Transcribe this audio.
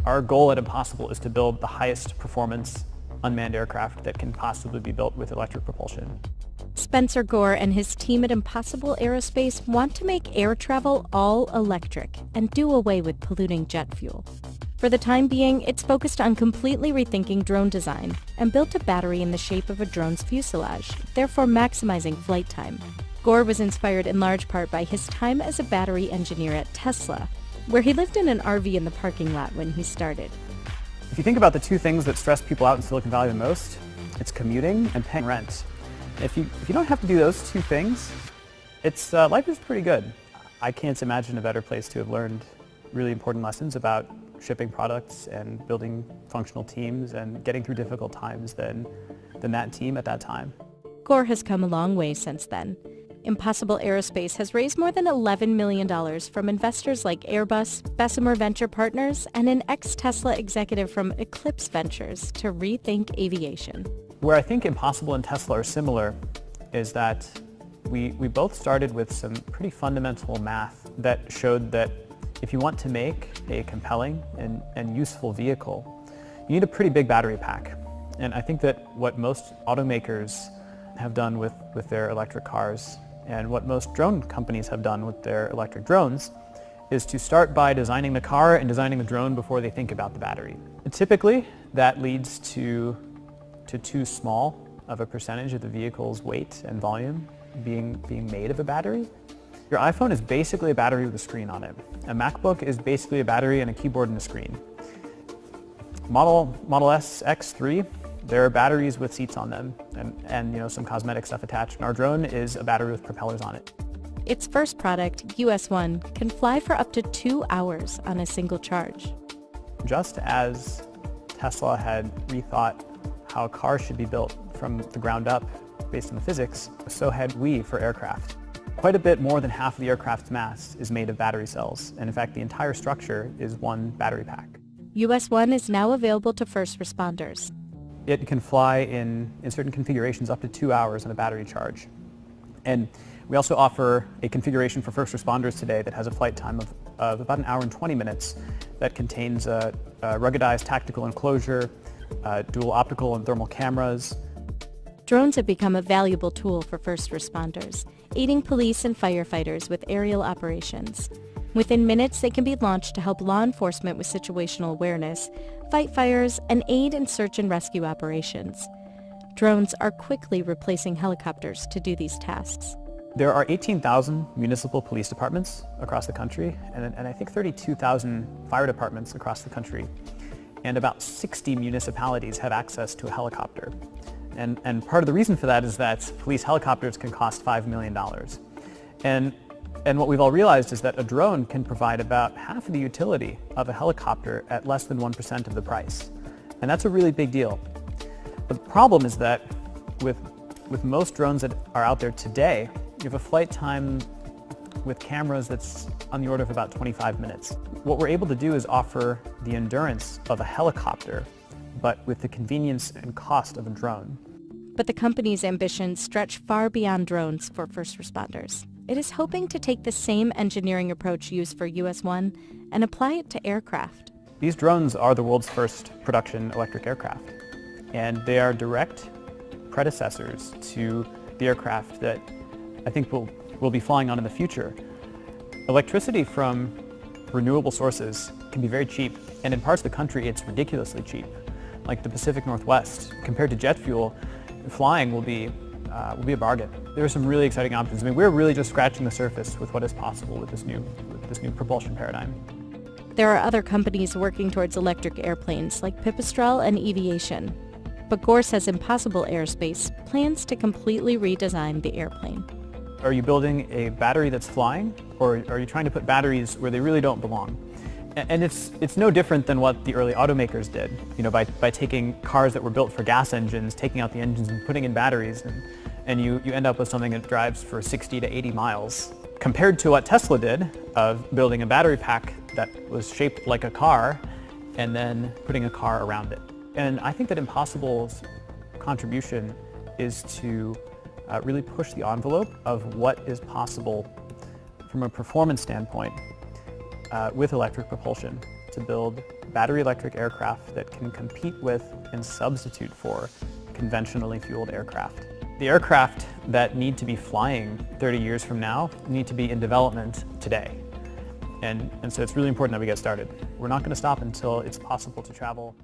Our goal at Impossible is to build the highest performance unmanned aircraft that can possibly be built with electric propulsion. Spencer Gore and his team at Impossible Aerospace want to make air travel all electric and do away with polluting jet fuel. For the time being, it's focused on completely rethinking drone design and built a battery in the shape of a drone's fuselage, therefore maximizing flight time. Gore was inspired in large part by his time as a battery engineer at Tesla, where he lived in an RV in the parking lot when he started. If you think about the two things that stress people out in Silicon Valley the most, it's commuting and paying rent. If you don't have to do those two things, life is pretty good. I can't imagine a better place to have learned really important lessons about shipping products and building functional teams and getting through difficult times than that team at that time. Gore has come a long way since then. Impossible Aerospace has raised more than $11 million from investors like Airbus, Bessemer Venture Partners, and an ex-Tesla executive from Eclipse Ventures to rethink aviation. Where I think Impossible and Tesla are similar is that we both started with some pretty fundamental math that showed that if you want to make a compelling and useful vehicle, you need a pretty big battery pack. And I think that what most automakers have done with their electric cars and what most drone companies have done with their electric drones is to start by designing the car and designing the drone before they think about the battery. And typically, that leads to too small of a percentage of the vehicle's weight and volume being made of a battery. Your iPhone is basically a battery with a screen on it. A MacBook is basically a battery and a keyboard and a screen. Model S, X3, there are batteries with seats on them and some cosmetic stuff attached. And our drone is a battery with propellers on it. Its first product, US-1, can fly for up to 2 hours on a single charge. Just as Tesla had rethought how cars should be built from the ground up based on the physics, so had we for aircraft. Quite a bit more than half of the aircraft's mass is made of battery cells, and in fact the entire structure is one battery pack. US-1 is now available to first responders. It can fly in certain configurations up to 2 hours on a battery charge. And we also offer a configuration for first responders today that has a flight time of about 1 hour and 20 minutes that contains a ruggedized tactical enclosure, dual optical and thermal cameras. Drones have become a valuable tool for first responders, aiding police and firefighters with aerial operations. Within minutes, they can be launched to help law enforcement with situational awareness, fight fires, and aid in search and rescue operations. Drones are quickly replacing helicopters to do these tasks. There are 18,000 municipal police departments across the country, and I think 32,000 fire departments across the country. And about 60 municipalities have access to a helicopter. And part of the reason for that is that police helicopters can cost $5 million. And what we've all realized is that a drone can provide about half of the utility of a helicopter at less than 1% of the price. And that's a really big deal. But the problem is that with most drones that are out there today, you have a flight time with cameras that's on the order of about 25 minutes. What we're able to do is offer the endurance of a helicopter, but with the convenience and cost of a drone. But the company's ambitions stretch far beyond drones for first responders. It is hoping to take the same engineering approach used for US-1 and apply it to aircraft. These drones are the world's first production electric aircraft, and they are direct predecessors to the aircraft that I think we'll be flying on in the future. Electricity from renewable sources can be very cheap, and in parts of the country it's ridiculously cheap. Like the Pacific Northwest, compared to jet fuel, flying will be a bargain. There are some really exciting options. I mean, we're really just scratching the surface with what is possible with this new propulsion paradigm. There are other companies working towards electric airplanes like Pipistrel and Eviation. But Gore says Impossible Aerospace plans to completely redesign the airplane. Are you building a battery that's flying, or are you trying to put batteries where they really don't belong? And it's no different than what the early automakers did, by taking cars that were built for gas engines, taking out the engines and putting in batteries, and you end up with something that drives for 60 to 80 miles. Compared to what Tesla did of building a battery pack that was shaped like a car and then putting a car around it. And I think that Impossible's contribution is to really push the envelope of what is possible from a performance standpoint with electric propulsion to build battery electric aircraft that can compete with and substitute for conventionally fueled aircraft. The aircraft that need to be flying 30 years from now need to be in development today. And so it's really important that we get started. We're not going to stop until it's possible to travel